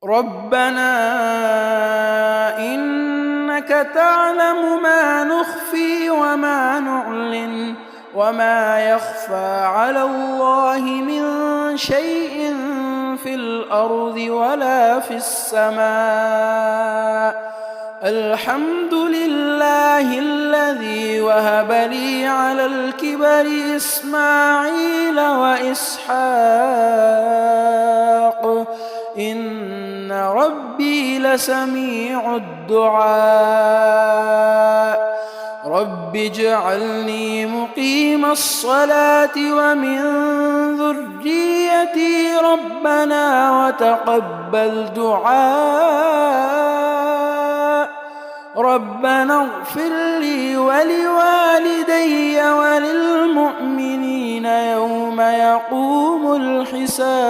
ربنا إنك تعلم ما نخفي وما نعلن وما يخفى على الله من شيء في الأرض ولا في السماء. الحمد لله الذي وهب لي على الكبر إسماعيل وإسحاق إن ربي لسميع الدعاء. رب اجعلني مقيم الصلاة ومن ذريتي ربنا وتقبل دعاء. ربنا اغفر لي ولوالدي وللمؤمنين يوم يقوم الحساب.